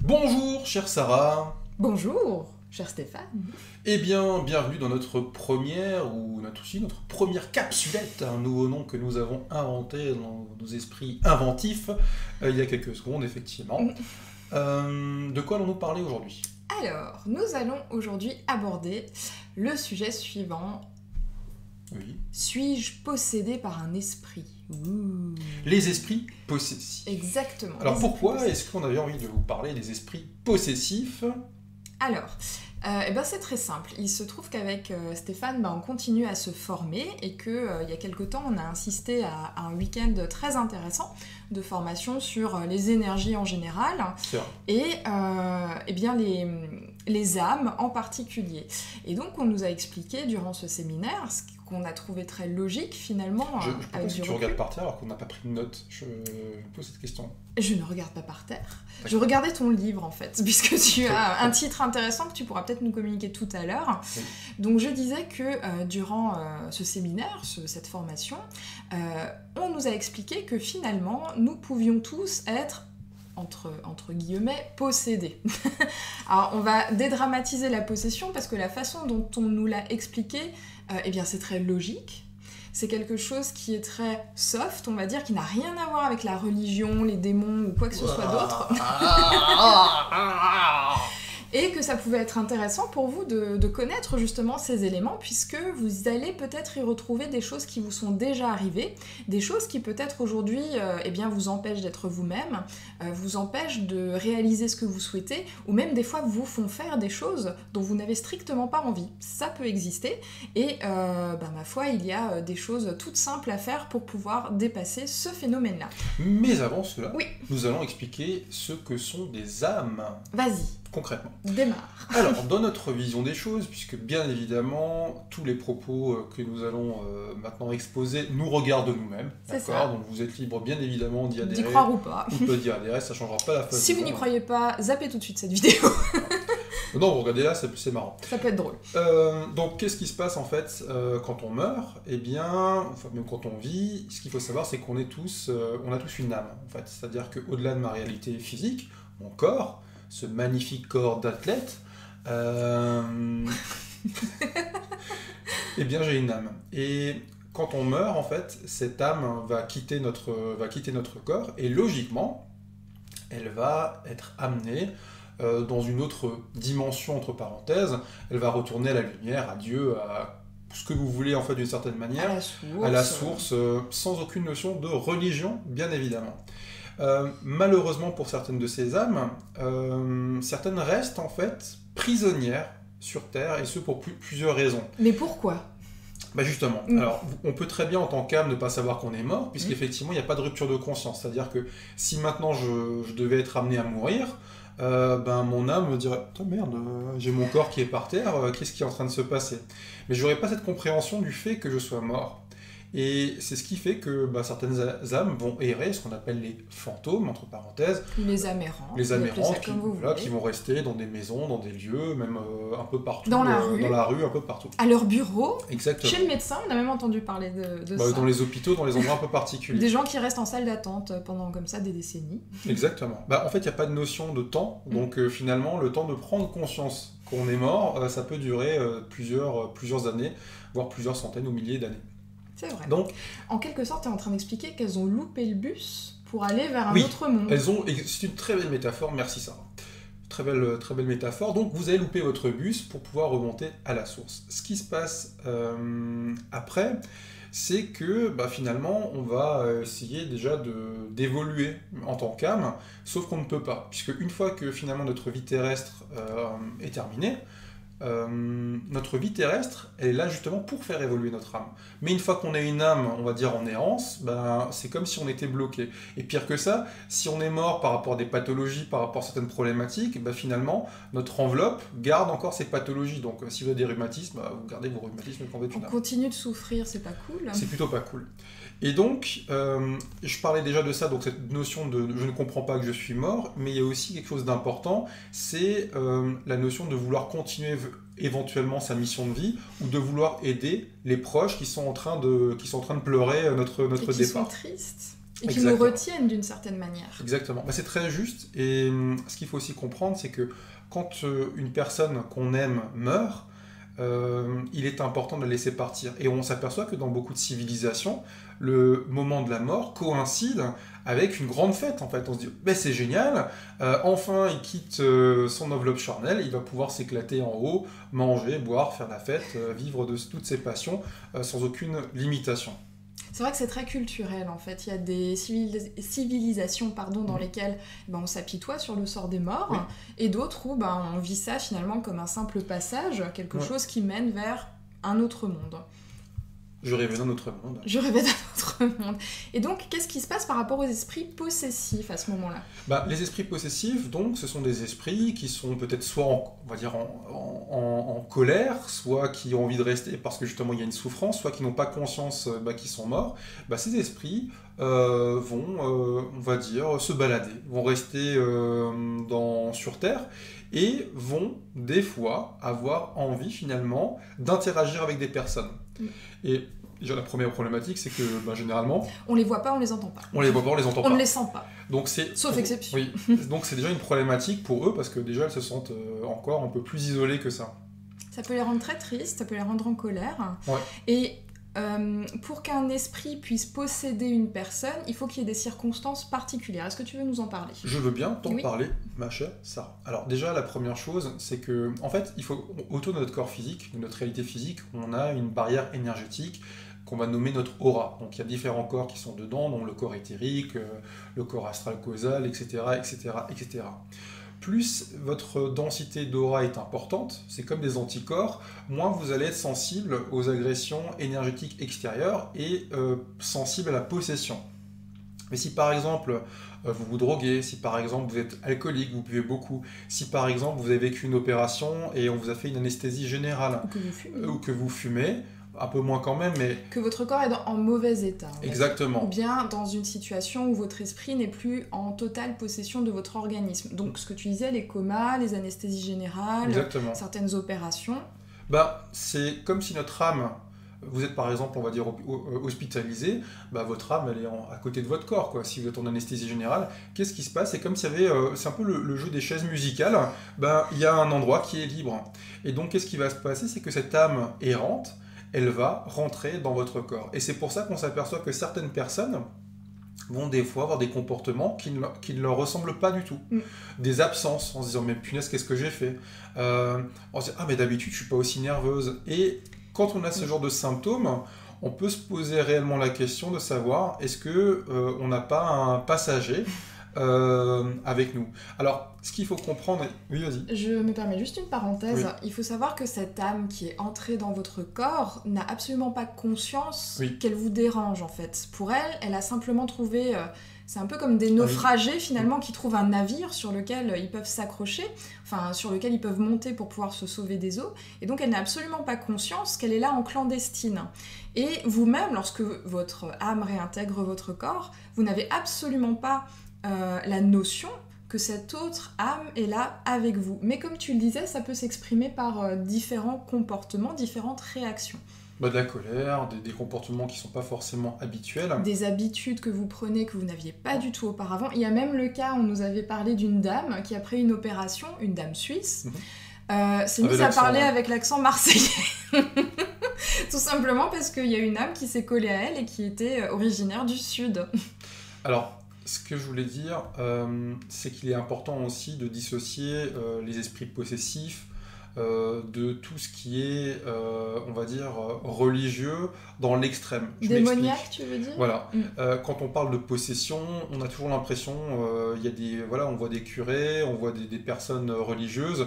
Bonjour, chère Sarah. Bonjour, cher Stéphane. Eh bien, bienvenue dans notre première, ou notre première capsulette, un nouveau nom que nous avons inventé dans nos esprits inventifs, il y a quelques secondes, effectivement. De quoi allons-nous parler aujourd'hui? Alors, nous allons aujourd'hui aborder le sujet suivant. Oui. Suis-je possédé par un esprit? Ouh. Les esprits possessifs. Exactement. Alors les pourquoi esprits est-ce qu'on avait envie de vous parler des esprits possessifs? Alors, c'est très simple. Il se trouve qu'avec Stéphane, on continue à se former et qu'il y a quelque temps, on a assisté à un week-end très intéressant de formation sur les énergies en général C'est vrai. et bien les âmes en particulier. Et donc, on nous a expliqué durant ce séminaire, ce qu'on a trouvé très logique finalement. Je avec pense du que tu recul. regardes par terre alors qu'on n'a pas pris de notes. Je me pose cette question. Je ne regarde pas par terre. D'accord. Je regardais ton livre en fait, puisque tu as Très- un titre intéressant que tu pourras peut-être nous communiquer tout à l'heure. Oui. Donc je disais que durant ce séminaire, cette formation, on nous a expliqué que finalement, nous pouvions tous être entre guillemets, possédés. Alors, on va dédramatiser la possession parce que la façon dont on nous l'a expliqué, c'est très logique. C'est quelque chose qui est très soft, on va dire, qui n'a rien à voir avec la religion, les démons ou quoi que ce soit d'autre. Et que ça pouvait être intéressant pour vous de connaître justement ces éléments, puisque vous allez peut-être y retrouver des choses qui vous sont déjà arrivées, des choses qui peut-être aujourd'hui vous empêchent d'être vous-même, vous empêchent de réaliser ce que vous souhaitez, ou même des fois vous font faire des choses dont vous n'avez strictement pas envie. Ça peut exister, et ma foi, il y a des choses toutes simples à faire pour pouvoir dépasser ce phénomène-là. Mais avant cela, Oui. nous allons expliquer ce que sont des âmes, Vas-y, concrètement. démarre. Alors, dans notre vision des choses, puisque bien évidemment, tous les propos que nous allons maintenant exposer nous regardent nous-mêmes, C'est d'accord? ça. Donc vous êtes libre bien évidemment d'y D'y adhérer, croire ou pas. ou de pas d'y adhérer, ça changera pas la face Si du vous n'y monde. croyez pas, zappez tout de suite cette vidéo. Non, vous regardez là, c'est marrant. Ça peut être drôle. Donc, qu'est-ce qui se passe en fait quand on meurt? Eh bien, enfin, même quand on vit, ce qu'il faut savoir, c'est qu'on est tous, on a tous une âme, en fait. C'est-à-dire qu'au-delà de ma réalité physique, mon corps, ce magnifique corps d'athlète, eh bien, j'ai une âme. Et quand on meurt, en fait, cette âme va quitter notre corps, et logiquement, elle va être amenée dans une autre dimension, entre parenthèses. Elle va retourner à la lumière, à Dieu, à ce que vous voulez, en fait, d'une certaine manière, À la source. à la source, sans aucune notion de religion, bien évidemment. Malheureusement pour certaines de ces âmes, certaines restent en fait prisonnières sur Terre, et ce pour plusieurs raisons. Mais pourquoi? Bah justement, alors on peut très bien en tant qu'âme ne pas savoir qu'on est mort, puisqu'effectivement il n'y a pas de rupture de conscience. C'est-à-dire que si maintenant je devais être amené à mourir, mon âme me dirait « Oh merde, j'ai mon corps qui est par terre, qu'est-ce qui est en train de se passer ?» Mais j'aurais pas cette compréhension du fait que je sois mort. Et c'est ce qui fait que certaines âmes vont errer, ce qu'on appelle les fantômes, entre parenthèses, Les âmes errantes. les âmes appelez ça errantes comme vous voulez. qui vont rester dans des maisons, dans des lieux, même un peu partout. Dans la rue, un peu partout. À leur bureau. Exactement. Chez le médecin, on a même entendu parler de Bah, ça. dans les hôpitaux, dans les endroits un peu particuliers. Des gens qui restent en salle d'attente pendant comme ça des décennies. Exactement. En fait, il n'y a pas de notion de temps, donc finalement, le temps de prendre conscience qu'on est mort, ça peut durer plusieurs années, voire plusieurs centaines ou milliers d'années. C'est vrai. Donc, en quelque sorte, tu es en train d'expliquer qu'elles ont loupé le bus pour aller vers un oui, autre monde. c'est une très belle métaphore, merci Sarah. Très belle métaphore. Donc, vous avez loupé votre bus pour pouvoir remonter à la source. Ce qui se passe après, c'est que finalement, on va essayer déjà d'évoluer en tant qu'âme, sauf qu'on ne peut pas, puisque une fois que finalement notre vie terrestre est terminée, notre vie terrestre, elle est là justement pour faire évoluer notre âme. Mais une fois qu'on a une âme, on va dire en errance, c'est comme si on était bloqué. Et pire que ça, si on est mort par rapport à des pathologies, par rapport à certaines problématiques, finalement, notre enveloppe garde encore ces pathologies. Donc si vous avez des rhumatismes, vous gardez vos rhumatismes quand vous êtes On une âme. continue de souffrir, c'est pas cool. C'est plutôt pas cool. Et donc, je parlais déjà de ça, donc cette notion de je ne comprends pas que je suis mort, mais il y a aussi quelque chose d'important, c'est la notion de vouloir continuer éventuellement sa mission de vie, ou de vouloir aider les proches qui sont en train de pleurer notre Et qui départ. sont tristes. Et qui nous retiennent d'une certaine manière. Exactement. C'est très juste. Et ce qu'il faut aussi comprendre, c'est que quand une personne qu'on aime meurt, il est important de la laisser partir. Et on s'aperçoit que dans beaucoup de civilisations, le moment de la mort coïncide avec une grande fête, en fait. On se dit, c'est génial, enfin il quitte son enveloppe charnelle, il va pouvoir s'éclater en haut, manger, boire, faire la fête, vivre de toutes ses passions, sans aucune limitation. C'est vrai que c'est très culturel en fait. Il y a des civilisations dans lesquelles on s'apitoie sur le sort des morts, et d'autres où on vit ça finalement comme un simple passage, quelque chose qui mène vers un autre monde. Je rêvais d'un autre monde. Je rêvais d'un autre monde. Et donc, qu'est-ce qui se passe par rapport aux esprits possessifs à ce moment-là ? Les esprits possessifs, donc, ce sont des esprits qui sont peut-être soit, en colère, soit qui ont envie de rester parce que justement il y a une souffrance, soit qui n'ont pas conscience qu'ils sont morts. Ces esprits vont, on va dire, se balader, vont rester sur Terre et vont, des fois, avoir envie, finalement, d'interagir avec des personnes. Et déjà, la première problématique, c'est que, généralement... On les voit pas, on les entend pas. On les voit pas, on les entend pas. On ne les sent pas. Donc sauf exception. Oui. Donc c'est déjà une problématique pour eux, parce que déjà, elles se sentent encore un peu plus isolées que ça. Ça peut les rendre très tristes, ça peut les rendre en colère. Ouais. Et... pour qu'un esprit puisse posséder une personne, il faut qu'il y ait des circonstances particulières. Est-ce que tu veux nous en parler ? Je veux bien t'en parler, ma chère Sarah. Alors déjà, la première chose, c'est que, en fait, autour de notre corps physique, de notre réalité physique, on a une barrière énergétique qu'on va nommer notre aura. Donc il y a différents corps qui sont dedans, dont le corps éthérique, le corps astral causal, etc., etc., etc. Plus votre densité d'aura est importante, c'est comme des anticorps, moins vous allez être sensible aux agressions énergétiques extérieures et sensible à la possession. Mais si par exemple vous vous droguez, si par exemple vous êtes alcoolique, vous buvez beaucoup, si par exemple vous avez vécu une opération et on vous a fait une anesthésie générale, ou que vous fumez, un peu moins quand même, mais... Que votre corps est en mauvais état. Exactement. Ou bien dans une situation où votre esprit n'est plus en totale possession de votre organisme. Donc ce que tu disais, les comas, les anesthésies générales, Exactement. Certaines opérations. C'est comme si notre âme, vous êtes par exemple, on va dire, hospitalisé, votre âme, elle est à côté de votre corps, quoi. Si vous êtes en anesthésie générale, qu'est-ce qui se passe ? C'est comme s'il y avait, c'est un peu le jeu des chaises musicales, il y a un endroit qui est libre. Et donc qu'est-ce qui va se passer ? C'est que cette âme errante, elle va rentrer dans votre corps. Et c'est pour ça qu'on s'aperçoit que certaines personnes vont des fois avoir des comportements qui ne leur ressemblent pas du tout. Des absences, en se disant « mais punaise, qu'est-ce que j'ai fait ?» On se dit « ah mais d'habitude, je suis pas aussi nerveuse. » Et quand on a ce genre de symptômes, on peut se poser réellement la question de savoir est-ce que on n'a pas un passager avec nous. Alors, ce qu'il faut comprendre... Oui, vas-y. Je me permets juste une parenthèse. Oui. Il faut savoir que cette âme qui est entrée dans votre corps n'a absolument pas conscience qu'elle vous dérange, en fait. Pour elle, elle a simplement trouvé... c'est un peu comme des naufragés, finalement, qui trouvent un navire sur lequel ils peuvent s'accrocher, sur lequel ils peuvent monter pour pouvoir se sauver des eaux. Et donc, elle n'a absolument pas conscience qu'elle est là en clandestine. Et vous-même, lorsque votre âme réintègre votre corps, vous n'avez absolument pas la notion que cette autre âme est là avec vous. Mais comme tu le disais, ça peut s'exprimer par différents comportements, différentes réactions. De la colère, des comportements qui ne sont pas forcément habituels. Des habitudes que vous prenez que vous n'aviez pas du tout auparavant. Il y a même le cas, on nous avait parlé d'une dame qui, après une opération, une dame suisse, s'est mise à parler avec l'accent marseillais. Tout simplement parce qu'il y a une âme qui s'est collée à elle et qui était originaire du Sud. Alors, ce que je voulais dire, c'est qu'il est important aussi de dissocier les esprits possessifs de tout ce qui est, on va dire, religieux dans l'extrême. Démoniaque, tu veux dire ? Voilà. Quand on parle de possession, on a toujours l'impression, on voit des curés, on voit des personnes religieuses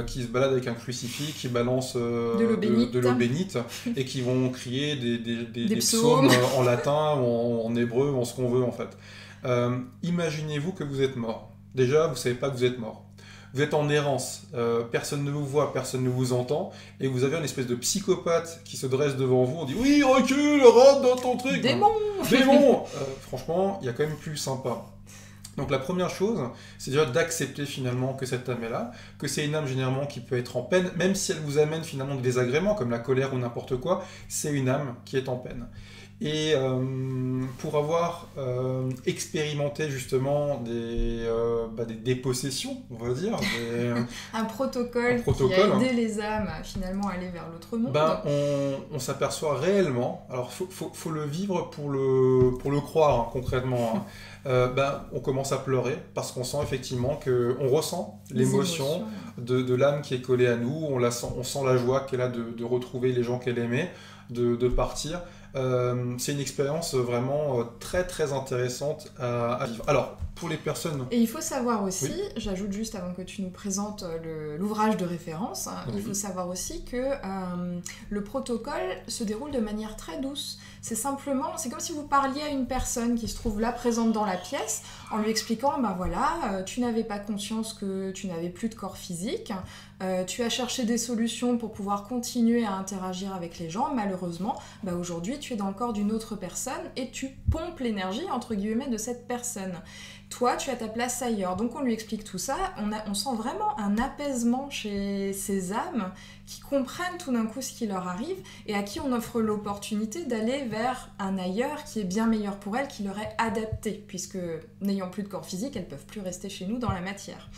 qui se baladent avec un crucifix, qui balancent de l'eau bénite et qui vont crier des psaumes en latin ou en hébreu, ou en ce qu'on veut en fait. Imaginez-vous que vous êtes mort. Déjà, vous ne savez pas que vous êtes mort. Vous êtes en errance, personne ne vous voit, personne ne vous entend, et vous avez une espèce de psychopathe qui se dresse devant vous, on dit « Oui, recule, rentre dans ton truc !» Démon. Franchement, il y a quand même plus sympa. Donc la première chose, c'est déjà d'accepter finalement que cette âme est là, que c'est une âme généralement qui peut être en peine, même si elle vous amène finalement des désagréments comme la colère ou n'importe quoi, c'est une âme qui est en peine. Et pour avoir expérimenté justement des dépossessions, on va dire, un protocole qui a aidé les âmes à finalement aller vers l'autre monde. On s'aperçoit réellement, alors faut le vivre pour le croire hein, concrètement, hein. On commence à pleurer parce qu'on sent effectivement qu'on ressent l'émotion de l'âme qui est collée à nous, on sent la joie qu'elle a de retrouver les gens qu'elle aimait, de partir. C'est une expérience vraiment très très intéressante à vivre. Alors, pour les personnes... Et il faut savoir aussi, j'ajoute juste avant que tu nous présentes l'ouvrage de référence, hein, il faut savoir aussi que le protocole se déroule de manière très douce. C'est comme si vous parliez à une personne qui se trouve là présente dans la pièce, en lui expliquant, tu n'avais pas conscience que tu n'avais plus de corps physique, tu as cherché des solutions pour pouvoir continuer à interagir avec les gens, malheureusement, aujourd'hui tu es dans le corps d'une autre personne et tu pompes l'énergie, entre guillemets, de cette personne. Toi, tu as ta place ailleurs. Donc on lui explique tout ça, on sent vraiment un apaisement chez ces âmes qui comprennent tout d'un coup ce qui leur arrive et à qui on offre l'opportunité d'aller vers un ailleurs qui est bien meilleur pour elles, qui leur est adapté, puisque n'ayant plus de corps physique, elles ne peuvent plus rester chez nous dans la matière.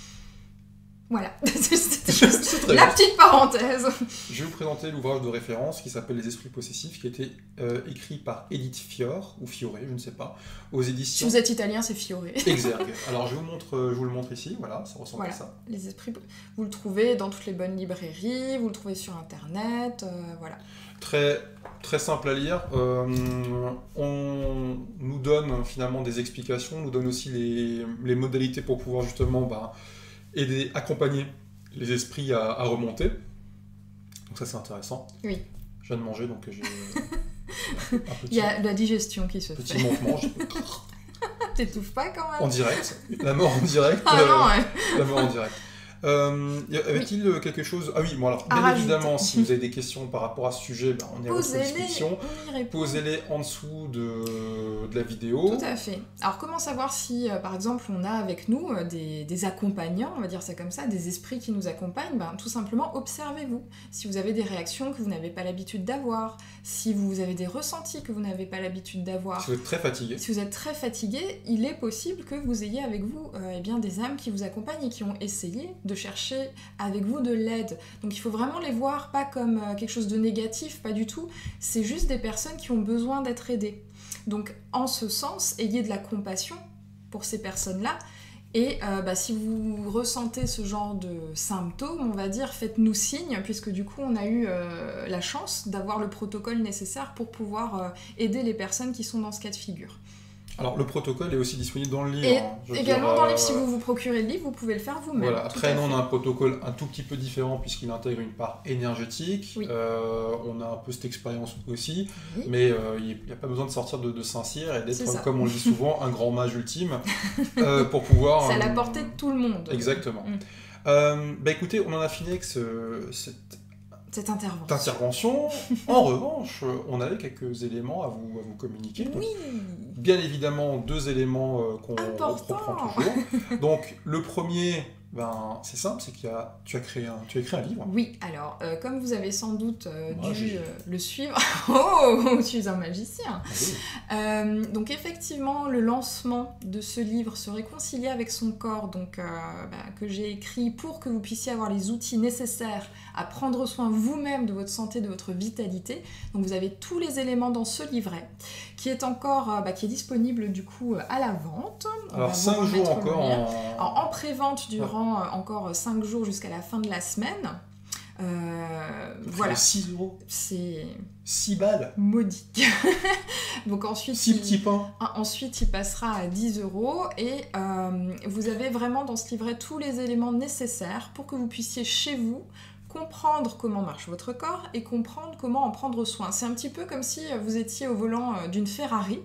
Voilà, c'était juste la petite parenthèse. Je vais vous présenter l'ouvrage de référence qui s'appelle Les Esprits Possessifs, qui a été écrit par Edith Fior, ou Fiore, je ne sais pas, aux éditions... Si vous êtes italien, c'est Fiore. Exact. Alors je vous le montre ici, voilà, ça ressemble à ça. Les Esprits, vous le trouvez dans toutes les bonnes librairies, vous le trouvez sur internet, voilà. Très, très simple à lire. On nous donne finalement des explications, on nous donne aussi les modalités pour pouvoir justement... aider, accompagner les esprits à remonter. Donc ça, c'est intéressant. Oui. Je viens de manger, donc j'ai un petit... Il y a la digestion qui se fait. Petit manquement. T'étouffes pas quand même? En direct. La mort en direct. Ah non, ouais. La mort en direct. Avait-il quelque chose... Ah oui, bon alors, bien évidemment, si vous avez des questions par rapport à ce sujet, on est à votre disposition. Posez-les en dessous de la vidéo. Tout à fait. Alors, comment savoir si, par exemple, on a avec nous des accompagnants, on va dire ça comme ça, des esprits qui nous accompagnent? Tout simplement, observez-vous. Si vous avez des réactions que vous n'avez pas l'habitude d'avoir, si vous avez des ressentis que vous n'avez pas l'habitude d'avoir... Si vous êtes très fatigué. Si vous êtes très fatigué, il est possible que vous ayez avec vous des âmes qui vous accompagnent et qui ont essayé de chercher avec vous de l'aide. Donc il faut vraiment les voir pas comme quelque chose de négatif, pas du tout. C'est juste des personnes qui ont besoin d'être aidées. Donc en ce sens, ayez de la compassion pour ces personnes-là. Et si vous ressentez ce genre de symptômes, on va dire, faites-nous signe, puisque du coup on a eu la chance d'avoir le protocole nécessaire pour pouvoir aider les personnes qui sont dans ce cas de figure. Alors, le protocole est aussi disponible dans le livre. Et également dans le livre, si vous vous procurez le livre, vous pouvez le faire vous-même. Voilà. Après, nous, on a un protocole un tout petit peu différent puisqu'il intègre une part énergétique. Oui. On a un peu cette expérience aussi, mais il n'y a pas besoin de sortir de Saint-Cyr et d'être, comme on le dit souvent, un grand mage ultime pour pouvoir... C'est à la portée de tout le monde. Exactement. Écoutez, on en a fini avec cette intervention. En revanche, on avait quelques éléments à vous communiquer. Oui. Bien évidemment, 2 éléments qu'on reprend toujours. Donc, le premier, c'est simple, c'est que tu as écrit un livre. Oui, alors, comme vous avez sans doute dû le suivre... Oh, tu es un magicien. Donc, effectivement, le lancement de ce livre, Se réconcilier avec son corps, donc, que j'ai écrit pour que vous puissiez avoir les outils nécessaires à prendre soin vous-même de votre santé, de votre vitalité. Donc, vous avez tous les éléments dans ce livret, qui est encore qui est disponible du coup à la vente. Alors 5 jours encore en pré-vente durant encore 5 jours jusqu'à la fin de la semaine. Voilà. 6 €. C'est 6 balles. Modique. Donc ensuite, 6 petits pains. Ensuite, il passera à 10 € et vous avez vraiment dans ce livret tous les éléments nécessaires pour que vous puissiez chez vous comprendre comment marche votre corps et comprendre comment en prendre soin. C'est un petit peu comme si vous étiez au volant d'une Ferrari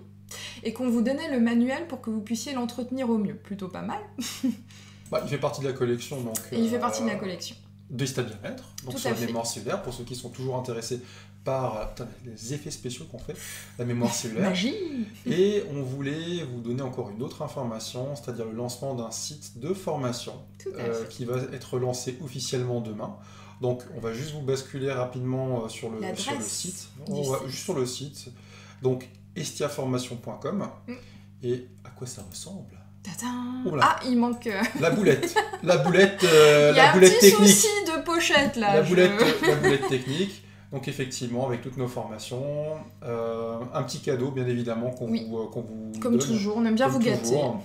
et qu'on vous donnait le manuel pour que vous puissiez l'entretenir au mieux. Plutôt pas mal. Il fait partie de la collection. Donc, il fait partie de la collection. De Ista Bien-être, donc sur la mémoire cellulaire, pour ceux qui sont toujours intéressés par les effets spéciaux qu'on fait, la mémoire cellulaire. Magie. Et on voulait vous donner encore une autre information, c'est-à-dire le lancement d'un site de formation qui va être lancé officiellement demain. Donc on va juste vous basculer rapidement sur le site. On va juste sur le site. Donc estiaformation.com. Et à quoi ça ressemble? Tadam. Oula. Ah, il manque... La boulette. La boulette il y a la un boulette petit technique. souci de pochette, là. La boulette technique. Donc effectivement, avec toutes nos formations, un petit cadeau, bien évidemment, qu'on vous Comme donne. toujours, on aime bien Comme vous gâter. toujours.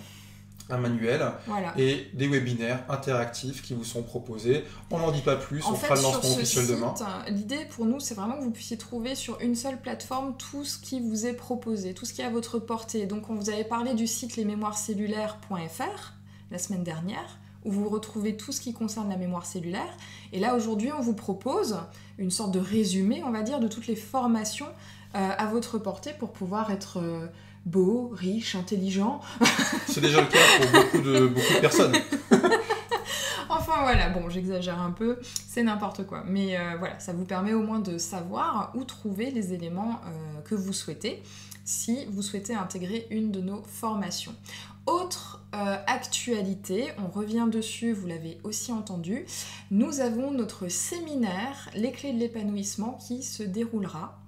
Un manuel Voilà. et des webinaires interactifs qui vous sont proposés. On n'en dit pas plus, on fera le lancement officiel demain. L'idée pour nous, c'est vraiment que vous puissiez trouver sur une seule plateforme tout ce qui vous est proposé, tout ce qui est à votre portée. Donc on vous avait parlé du site lesmémoirescellulaires.fr la semaine dernière, où vous retrouvez tout ce qui concerne la mémoire cellulaire. Et là, aujourd'hui, on vous propose une sorte de résumé, on va dire, de toutes les formations à votre portée pour pouvoir être... beau, riche, intelligent. C'est déjà le cas pour beaucoup de personnes. Enfin voilà, bon, j'exagère un peu, c'est n'importe quoi. Mais voilà, ça vous permet au moins de savoir où trouver les éléments que vous souhaitez, si vous souhaitez intégrer une de nos formations. Autre actualité, on revient dessus, vous l'avez aussi entendu, nous avons notre séminaire, les clés de l'épanouissement, qui se déroulera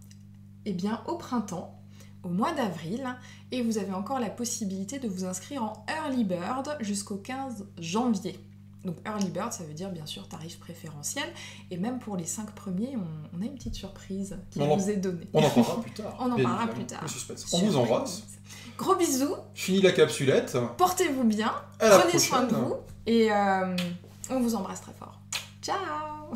au printemps, au mois d'avril, et vous avez encore la possibilité de vous inscrire en Early Bird jusqu'au 15 janvier. Donc Early Bird, ça veut dire bien sûr tarif préférentiel, et même pour les 5 premiers, on a une petite surprise qui vous est donnée. On en parlera plus tard. On en parlera plus tard. Le suspense. On vous embrasse. Gros bisous. Fini la capsulette. Portez-vous bien. Prenez soin de vous, et on vous embrasse très fort. Ciao.